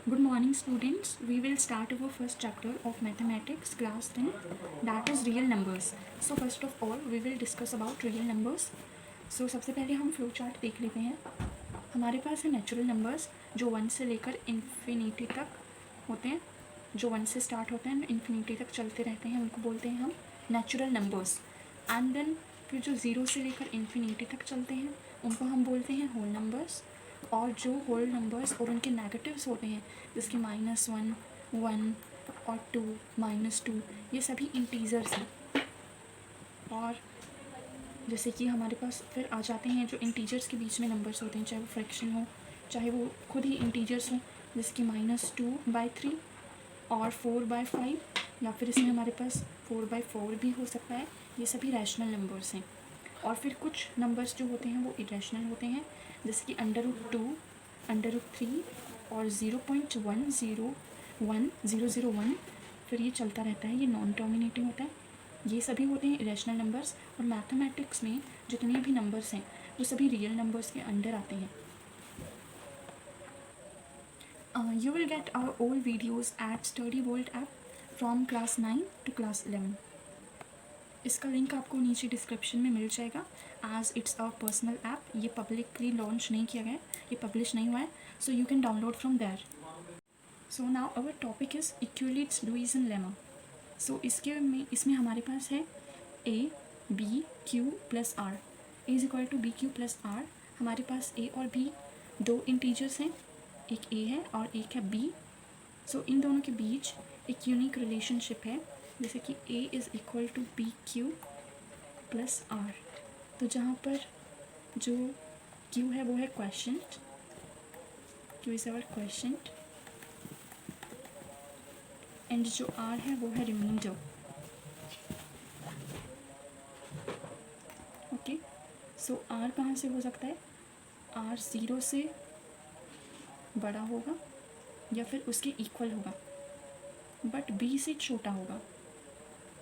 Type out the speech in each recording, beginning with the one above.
Good morning students. We will start our first chapter of mathematics class 10, that is real numbers. So first of all we will discuss about real numbers. So सबसे पहले हम flow chart देख लेते हैं. हमारे पास है natural numbers जो 1 से लेकर इन्फिनिटी तक होते हैं, जो 1 से स्टार्ट होते हैं इन्फिनिटी तक चलते रहते हैं, उनको बोलते हैं हम नेचुरल नंबर्स. एंड देन फिर जो 0 से लेकर इन्फिनिटी तक चलते हैं उनको हम बोलते हैं होल नंबर्स. और जो होल नंबर्स और उनके नेगेटिव्स होते हैं जिसके -1, 1 और 2, -2, ये सभी इंटीजर्स हैं. और जैसे कि हमारे पास फिर आ जाते हैं जो इंटीजर्स के बीच में नंबर्स होते हैं, चाहे वो फ्रैक्शन हो चाहे वो खुद ही इंटीजर्स हों, जैसे कि -2/3 और 4/5, या फिर इसमें हमारे पास 4/4 भी हो सकता है. ये सभी रैशनल नंबर्स हैं. और फिर कुछ नंबर्स जो होते हैं वो इरेशनल होते हैं, जैसे कि √2, √3 और 0.101001. फिर ये चलता रहता है, ये नॉन टर्मिनेटिंग होता है. ये सभी होते हैं इरेशनल नंबर्स. और मैथमेटिक्स में जितने भी नंबर्स हैं वो सभी रियल नंबर्स के अंडर आते हैं. You will get our old videos at Study World app from class 9 to class 11. इसका लिंक आपको नीचे डिस्क्रिप्शन में मिल जाएगा. As it's a personal app, ये पब्लिकली लॉन्च नहीं किया गया है, ये पब्लिश नहीं हुआ है, so you can download from there. So now our topic is Euclid's division lemma. So इसमें हमारे पास है A B Q plus R. A is equal to B Q plus R. हमारे पास ए और बी दो इंटीजर्स हैं, एक ए है और एक है बी. सो इन दोनों के बीच एक यूनिक रिलेशनशिप है, जैसे कि a is equal to B Q plus R. तो जहाँ पर जो q है वो है quotient, q is our quotient, and जो r है वो है रिमाइंडर. ओके, सो r कहाँ से हो सकता है? r 0 से बड़ा होगा या फिर उसके इक्वल होगा, बट b से छोटा होगा.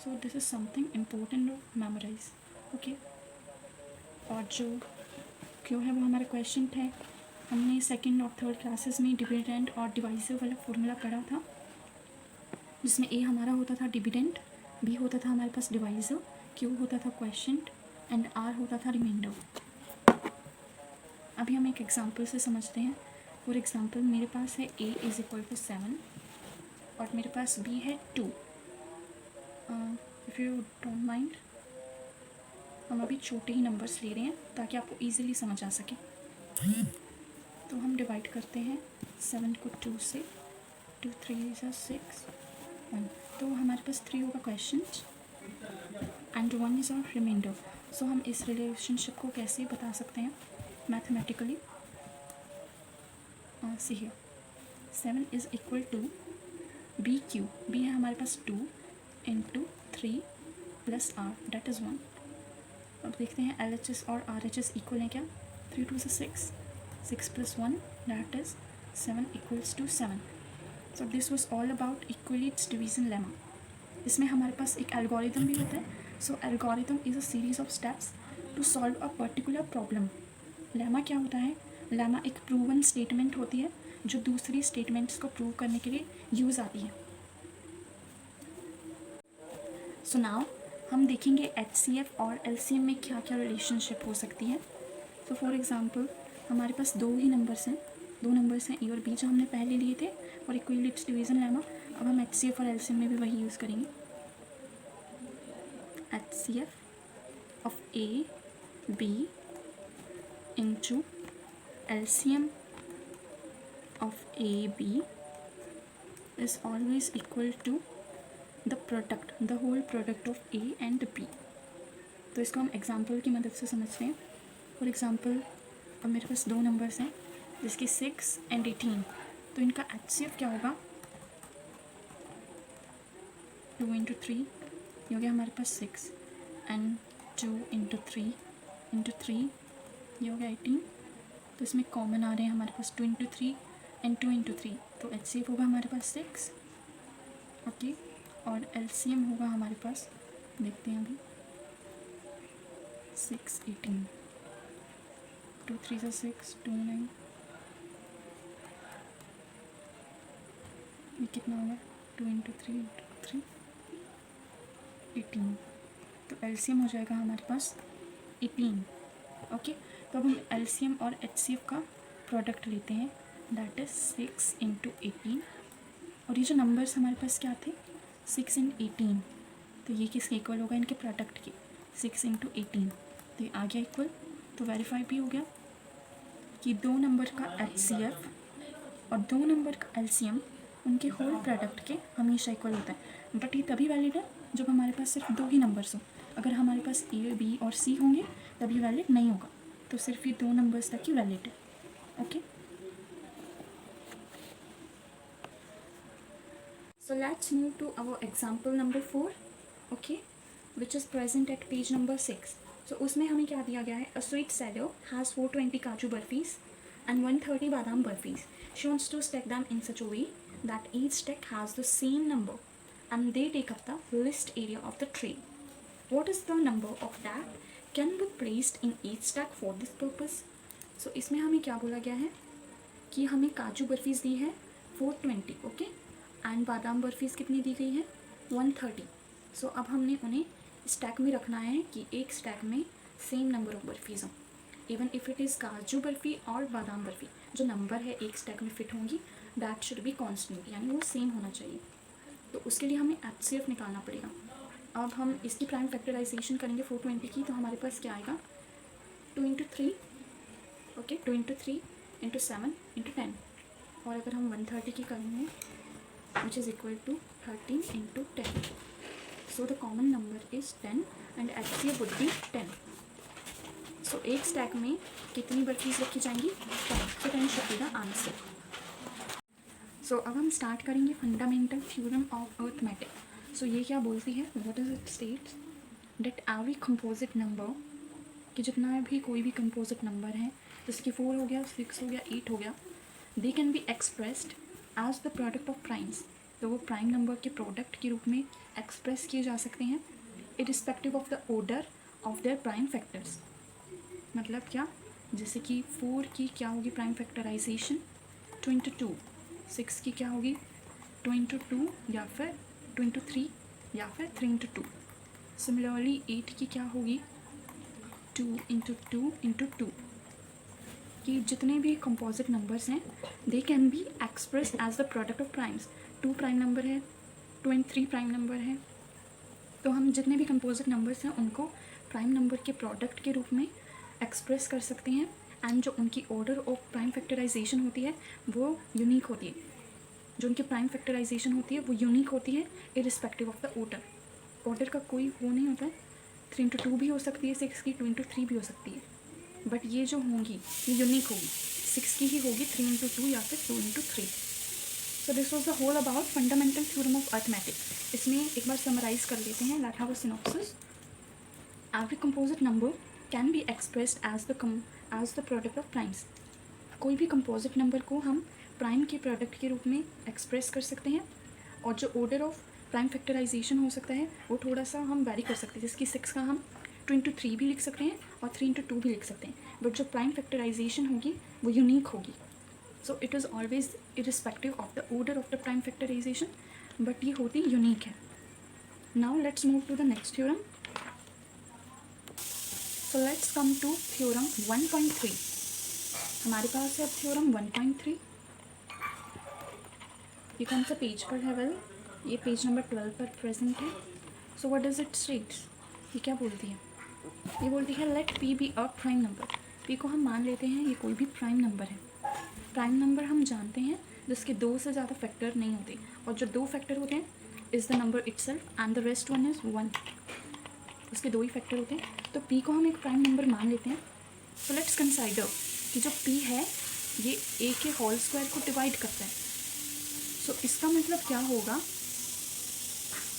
So this is something important to memorise. Okay, और जो क्यों है वो हमारा क्वेश्चन है. हमने सेकंड और थर्ड क्लासेस में डिविडेंड और डिवाइसिव वाला फॉर्मूला पढ़ा था, जिसमें ए हमारा होता था डिविडेंड, बी होता था हमारे पास डिवाइसिव, क्यू होता था क्वेश्चन एंड आर होता था रिमाइंडर. अभी हम एक एग्जांपल से समझते हैं. फॉर एग्जांपल मेरे पास है a इज़ इक्वल टू 7 और मेरे पास b है 2. इफ़ यू डोंट माइंड, हम अभी छोटे ही नंबर्स ले रहे हैं ताकि आपको ईजिली समझ आ सके. तो हम डिवाइड करते हैं 7 को 2 से. 2 3 is 6 1. तो हमारे पास 3 होगा question and 1 is our reminder. So हम इस रिलेशनशिप को कैसे बता सकते हैं mathematically. See here 7 is equal to B Q. B है हमारे पास 2 into 3 plus R, that is 1. अब देखते हैं LHS और RHS इक्वल हैं क्या. 3 2 से 6, 6 plus 1 that is 7 equals to 7. So this was all about Euclid's division lemma. इसमें हमारे पास एक एल्गोरिथम भी होता है. So algorithm is a series of steps to solve a particular problem. Lemma क्या होता है? लेमा एक प्रूवन स्टेटमेंट होती है जो दूसरी स्टेटमेंट्स को प्रूव करने के लिए यूज़ आती है. सो नाउ हम देखेंगे HCF और LCM में क्या क्या रिलेशनशिप हो सकती है. तो फॉर एग्ज़ाम्पल हमारे पास दो नंबर्स हैं ए और बी जो हमने पहले लिए थे और इक्विलिट्स डिवीजन लेमा. अब हम HCF और LCM में भी वही यूज़ करेंगे. HCF of A B into LCM of A B is always equal to the whole product of A and B. तो इसको हम एग्जाम्पल की मदद से समझते हैं. फॉर एग्ज़ाम्पल अब मेरे पास दो नंबर्स हैं जिसके 6 एंड 18. तो इनका HCF क्या होगा? 2 इंटू 3, ये हो गया हमारे पास 6 एंड 2 इंटू 3 इंटू 3, ये हो गया 18. तो इसमें कॉमन आ रहे हैं हमारे पास 2 इंटू 3 एंड 2 इंटू 3. तो HCF होगा हमारे पास 6. ओके, और LCM होगा हमारे पास, देखते हैं अभी, 6 18, 2 3 6, 2 9, ये कितना हो गया, 2 × 3 18, तो एलसीएम हो जाएगा हमारे पास 18। ओके, तो अब हम एलसीएम और एचसीएफ का प्रोडक्ट लेते हैं, दैट इज़ 6 × 18, और ये जो नंबर्स हमारे पास क्या थे, 6 × 18, तो ये किसके इक्वल होगा, इनके प्रोडक्ट के, 6 × 18, तो ये आ गया इक्वल। तो वेरीफाई भी हो गया कि 2 नंबर का एचसीएफ और 2 नंबर का एलसीएम उनके होल प्रोडक्ट के हमेशा इक्वल होता है। बट ये तभी वैलिड है जब हमारे पास सिर्फ 2 ही नंबर्स हों। अगर हमारे पास ए, बी और सी होंगे तभी वैलिड नहीं होगा, तो सिर्फ ये 2 नंबर्स तक ही वैलिड है। Okay, so let's move to our example number 4, okay, which is present at page number 6. So उसमें हमें क्या दिया गया है, a sweet seller has 420 काजू बर्फीज and 130 बादाम बर्फीज. She wants to stack them in such a way that each stack has the same number and they take up the list area of the tray. What is the number of that can be placed in each stack for this purpose? So इसमें हमें क्या बोला गया है कि हमें काजू बर्फीज दी है 420, ओके, एंड बादाम बर्फीज कितनी दी गई है, 130. सो अब हमने उन्हें स्टैक में रखना है कि एक स्टैक में सेम नंबर ऑफ बर्फीज हों, इवन इफ़ इट इज़ काजू बर्फ़ी और बादाम बर्फ़ी, जो नंबर है एक स्टैक में फिट होंगी, दैट शुड बी कॉन्स्टेंट, यानी वो सेम होना चाहिए। तो उसके लिए हमें एचसीएफ निकालना पड़ेगा। अब हम इसकी प्राइम फैक्टराइजेशन करेंगे 420 की, तो हमारे पास क्या आएगा, 2 × 3, ओके, 2 × 3 × 7 × 10, और अगर हम 130 की करेंगे which is equal to 13 × 10, so the common number is 10 and HCF would be 10. So एक स्टैक में कितनी बर्फीज रखी जाएंगी, 10, so 10 should be the answer. So अब हम स्टार्ट करेंगे फंडामेंटल थ्योरम ऑफ अर्थमेटिक. सो ये क्या बोलती है, what is it states that every composite number, कि जितना भी कोई भी कंपोजिट नंबर है, जैसे कि 4 हो गया, 6 हो गया, 8 हो गया, they can be expressed as the product of primes, तो वो प्राइम नंबर के प्रोडक्ट के रूप में एक्सप्रेस किए जा सकते हैं, irrespective of the order of their prime factors. मतलब क्या, जैसे कि 4 की क्या होगी प्राइम फैक्टराइजेशन, 2 × 2, 6 की क्या होगी 2 × 2 या फिर 2 × 3 या फिर 3 × 2. सिमिलरली 8 की क्या होगी 2 × 2 × 2. कि जितने भी कंपोजिट नंबर्स हैं they can be express as the product of primes. 2 prime number है, 2 और 3 प्राइम नंबर है, तो हम जितने भी कंपोजिट नंबर्स हैं उनको प्राइम नंबर के प्रोडक्ट के रूप में एक्सप्रेस कर सकते हैं. एंड जो उनकी ऑर्डर ऑफ प्राइम फैक्टराइजेशन होती है वो यूनिक होती है, जो उनकी प्राइम फैक्टराइजेशन होती है वो यूनिक होती है irrespective of the order. Order का कोई वो नहीं होता है, 3 × 2 भी हो सकती है 6 की, 2 × 3 भी हो सकती है, बट ये जो होंगी ये यूनिक होगी, 6 की ही होगी, 3 × 2 या फिर 2 × 3. So this was the whole about fundamental theorem of arithmetic. इसमें एक बार समराइज कर लेते हैं, let's have a synopsis. Every composite number can be expressed as the product of primes. कोई भी कंपोजिट नंबर को हम प्राइम के प्रोडक्ट के रूप में एक्सप्रेस कर सकते हैं, और जो ऑर्डर ऑफ प्राइम फैक्टराइजेशन हो सकता है वो थोड़ा सा हम वैरी कर सकते हैं, जैसे कि 6 का हम 2 × 3 भी लिख सकते हैं और 3 × 2 भी लिख सकते हैं, बट जो प्राइम फैक्टराइजेशन होगी वो यूनिक होगी. So it is always irrespective of the order of the prime factorisation, but ये होती यूनिक है. Now let's move to the next theorem. So let's come to theorem 1.3. हमारे पास है अब थ्योरम 1.3. ये कौन सा पेज पर है, वेल ये पेज नंबर 12 पर प्रेजेंट है. So what does it states, ये क्या बोलती है, ये बोलती है let P be a prime number. P को हम मान लेते हैं ये कोई भी प्राइम नंबर है. प्राइम नंबर हम जानते हैं जिसके 2 से ज़्यादा फैक्टर नहीं होते, और जो 2 फैक्टर होते हैं is the number itself and the rest one is 1. उसके 2 ही फैक्टर होते हैं, तो पी को हम एक प्राइम नंबर मान लेते हैं. तो लेट्स कंसाइडर कि जो पी है ये ए के होल स्क्वायर को डिवाइड करता है. सो इसका मतलब क्या होगा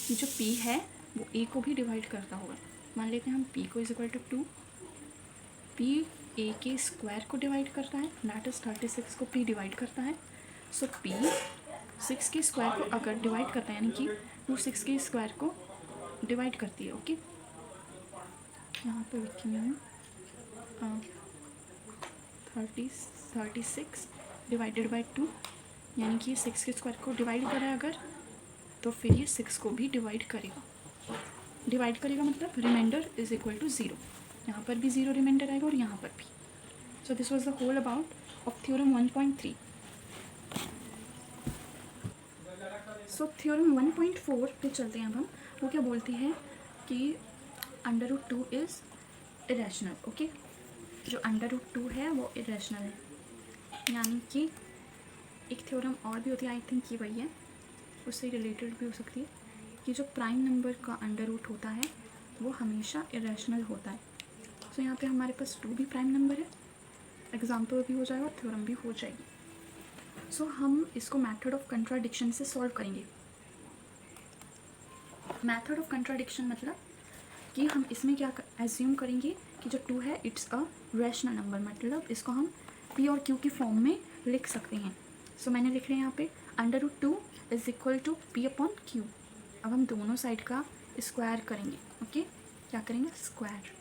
कि जो पी है वो ए को भी डिवाइड करता होगा. मान लेते हैं हम पी को is equal to 2, P A के स्क्वायर को डिवाइड करता है, दैट इज़ 36 को पी डिवाइड करता है. सो पी 6 के स्क्वायर को अगर डिवाइड करता है, यानी कि 2 6 के स्क्वायर को डिवाइड करती है. ओके, यहाँ पर लिखी हुई है 36 डिवाइडेड बाई 2, यानी कि 6 के स्क्वायर को डिवाइड करें अगर, तो फिर ये 6 को भी डिवाइड करेगा। डिवाइड करेगा मतलब रिमाइंडर इज इक्वल टू 0, यहाँ पर भी 0 रिमाइंडर आएगा और यहाँ पर भी। So this was the whole about of theorem 1.3। So theorem 1.4 पे चलते हैं अब हम। वो क्या बोलती है कि √2 इज़ इरेशनल। ओके, जो √2 है वो इरेशनल है, यानी कि एक थ्योरम और भी होती है, आई थिंक ये वही है, उससे रिलेटेड भी हो सकती है, कि जो प्राइम नंबर का √ होता है वो हमेशा इरेशनल होता है। सो यहाँ पे हमारे पास 2 भी प्राइम नंबर है, एग्जाम्पल भी हो जाएगा और थ्योरम भी हो जाएगी। सो हम इसको मेथड ऑफ कंट्राडिक्शन से सॉल्व करेंगे। मेथड ऑफ कंट्राडिक्शन मतलब कि हम इसमें क्या एज्यूम करेंगे कि जो 2 है इट्स अ रैशनल नंबर, मतलब इसको हम p और q की फॉर्म में लिख सकते हैं। सो मैंने लिख रहे हैं यहाँ पे √2 इज इक्वल टू p/q। अब हम दोनों साइड का स्क्वायर करेंगे। ओके, क्या करेंगे? स्क्वायर।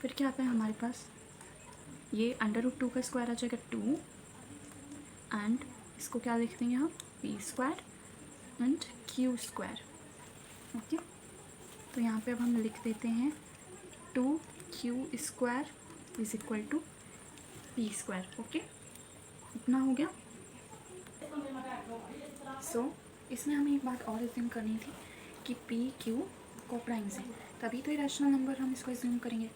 फिर क्या आता है हमारे पास, ये √2 का स्क्वायर आ जाएगा 2, एंड इसको क्या लिख देंगे हम, p² एंड q²। ओके, तो यहाँ पे अब हम लिख देते हैं 2q² is equal to p²। Okay, इतना हो गया। सो इसमें हमें एक बात और एज्यूम करनी थी कि p q कोप्राइम्स हैं, तभी तो इरेशनल नंबर हम इसको एज्यूम करेंगे।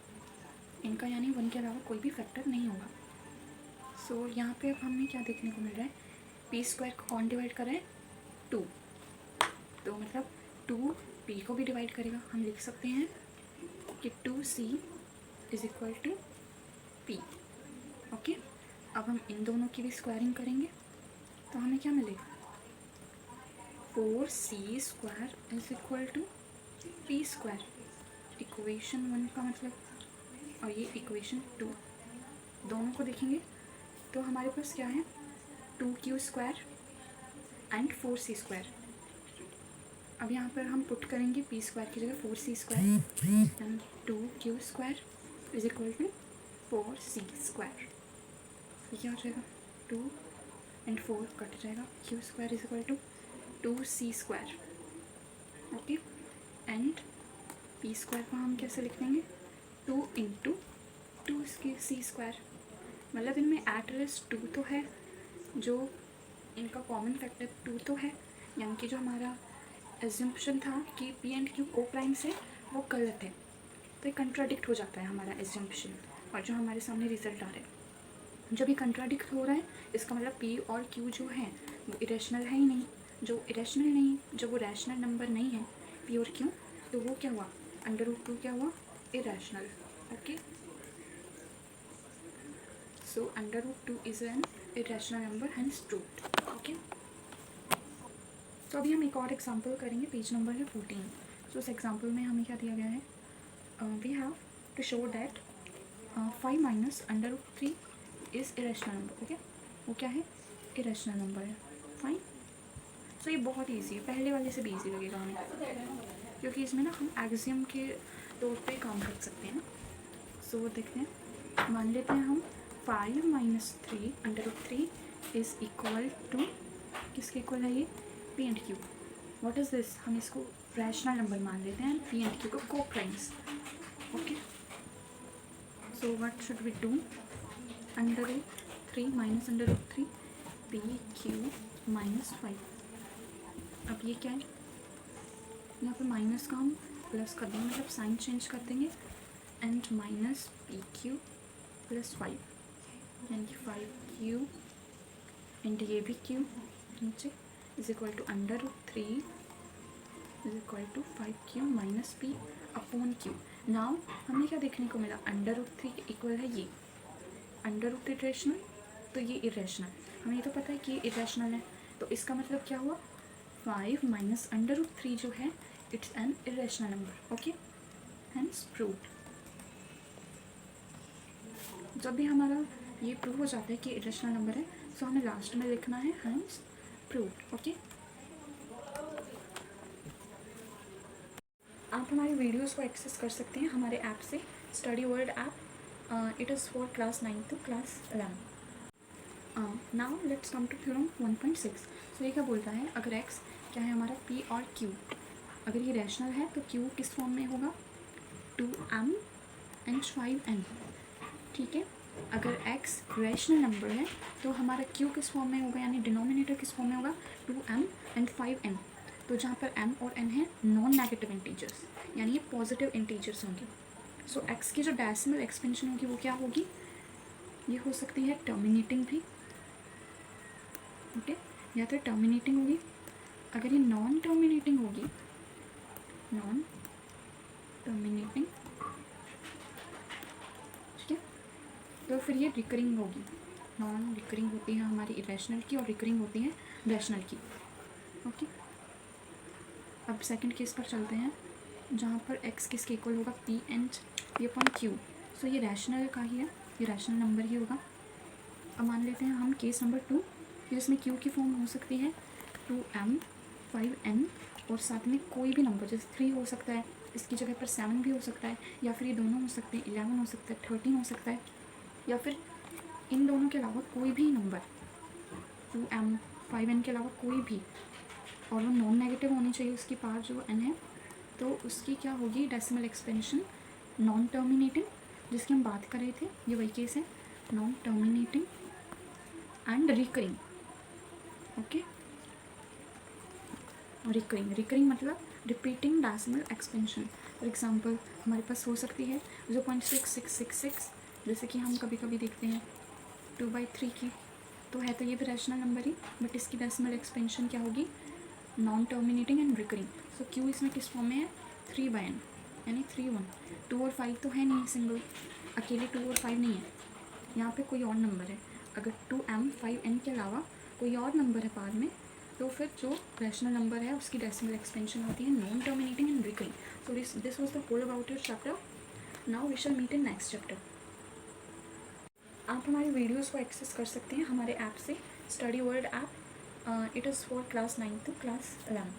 इनका यानी 1 के अलावा कोई भी फैक्टर नहीं होगा। सो यहाँ पे अब हमें क्या देखने को मिल रहा है, p² को कौन डिवाइड कर रहे हैं, 2, तो मतलब 2 p को भी डिवाइड करेगा। हम लिख सकते हैं कि 2c is equal to p। Okay, अब हम इन दोनों की भी स्क्वायरिंग करेंगे तो हमें क्या मिलेगा, 4c² is equal to p²। Equation 1 का मतलब, और ये इक्वेशन 2, दोनों को देखेंगे तो हमारे पास क्या है, 2q² एंड 4c²। अब यहाँ पर हम पुट करेंगे p² की जगह 4c² and 2q² is equal to 4c²। ये क्या हो जाएगा, 2 एंड 4 कट जाएगा, q² is equal to 2c²। Okay, and p² को हम कैसे लिख देंगे, 2 इंटू 2c²। मतलब इनमें एट रेस्ट 2 तो है, जो इनका कॉमन फैक्टर 2 तो है, यानी कि जो हमारा एज्यूम्पशन था कि p एंड q को प्राइम्स है वो गलत है। तो ये कंट्राडिक्ट हो जाता है हमारा एज्यूम्पशन और जो हमारे सामने रिजल्ट आ रहा है। जब ये कंट्राडिक्ट हो रहा है इसका मतलब p और q जो है वो इरेशनल है ही नहीं। जो इरेशनल नहीं, जो वो रैशनल नंबर नहीं है p और q, तो वो क्या हुआ, √2 क्या हुआ, irrational. Okay, so √2 is an irrational number, hence proved. Okay, तो अभी हम एक और एग्जांपल करेंगे, पेज नंबर है 14। सो इस एग्जांपल में हमें क्या दिया गया है, we have to show that 5 minus √3 is irrational number. Okay, वो क्या है, इरेशनल नंबर है। फाइन। सो ये बहुत ईजी है, पहले वाले से भी ईजी लगेगा हमें, क्योंकि इसमें ना हम एक्सियम के तौर पे काम कर सकते हैं ना। सो देखते हैं, मान लेते हैं हम 5 माइनस 3 √3 इज़ इक्वल टू, किसके इक्वल है ये, p and q। What is this, हम इसको रैशनल नंबर मान लेते हैं, p एंड q को coprimes. Okay, so what should we do, √3 minus √3 p q minus 5। अब ये क्या है, यहाँ पर माइनस का हम प्लस कर देंगे, मतलब साइन चेंज कर देंगे, and minus P Q plus 5, यानी कि 5q एंड ये भी q नीचे is equal to √3 is equal to 5q minus p upon q। Now हमें क्या देखने को मिला, √3 के इक्वल है ये, √3 इरेशनल तो ये इरेशनल, हमें ये तो पता है कि ये इरेशनल है, तो इसका मतलब क्या हुआ, 5 माइनस √3 जो है it's an irrational number. Okay, hence proved. जब भी हमारा ये प्रूव हो जाता है कि इरेशनल नंबर है, सो हमें लास्ट में लिखना है हैंस प्रूव्ड। ओके, आप हमारी वीडियोस को एक्सेस कर सकते हैं हमारे ऐप से, study world app. It is for class 9 to class 11। Now let's come to theorem 1.6। सो ये क्या बोलता है, अगर x क्या है हमारा p और q, अगर ये रैशनल है तो q किस फॉर्म में होगा 2m एंड 5n। ठीक है, अगर x रैशनल नंबर है तो हमारा q किस फॉर्म में होगा, यानी डिनोमिनेटर किस फॉर्म में होगा 2m एंड 5n। तो जहाँ पर m और n है नॉन नेगेटिव इंटीजर्स, यानी ये पॉजिटिव इंटीजर्स होंगे। सो x की जो डेसिमल एक्सपेंशन होगी वो क्या होगी, ये हो सकती है टर्मिनेटिंग भी, ओके, या तो टर्मिनेटिंग होगी। अगर ये नॉन टर्मिनेटिंग होगी, नॉन टर्मिनेटिंग, ठीक है, तो फिर ये रिकरिंग होगी। नॉन रिकरिंग होती है हमारी इरेशनल की और रिकरिंग होती है रैशनल की। ओके, अब सेकंड केस पर चलते हैं, जहाँ पर x किसके इक्वल होगा p and p upon q। सो ये रैशनल का ही है, ये रैशनल नंबर ही होगा। अब मान लेते हैं हम केस नंबर 2, जिसमें q की फॉर्म हो सकती है 2m 5n और साथ में कोई भी नंबर, जैसे 3 हो सकता है, इसकी जगह पर 7 भी हो सकता है, या फिर ये दोनों हो सकते हैं, 11 हो सकता है, 13 हो सकता है, या फिर इन दोनों के अलावा कोई भी नंबर 2m 5n के अलावा कोई भी, और वो नॉन नेगेटिव होनी चाहिए उसकी पावर जो n है। तो उसकी क्या होगी डेसिमल एक्सपेंशन नॉन टर्मिनेटिंग, जिसकी हम बात कर रहे थे, ये वही केस है, non terminating and recurring. Okay, recurring, recurring मतलब repeating decimal expansion. For example हमारे पास हो सकती है 0.6666, जैसे कि हम कभी कभी देखते हैं 2/3 की, तो है तो ये भी रैशनल नंबर ही, बट इसकी डेसिमल एक्सपेंशन क्या होगी non terminating and recurring. So Q इसमें किस फॉर्म में है 3/n, यानी 3 1। 2 और 5 तो है नहीं सिंगल, अकेले 2 और 5 नहीं है, यहाँ पे कोई और नंबर है। अगर 2m 5n के अलावा कोई और नंबर है पार में, तो फिर जो रैशनल नंबर है उसकी डेसिमल एक्सपेंशन होती है non terminating and recurring. So this was the whole about your chapter. Now we shall meet in next chapter. आप हमारी वीडियोस को एक्सेस कर सकते हैं हमारे ऐप से, study world app. It is for class 9 to class 11।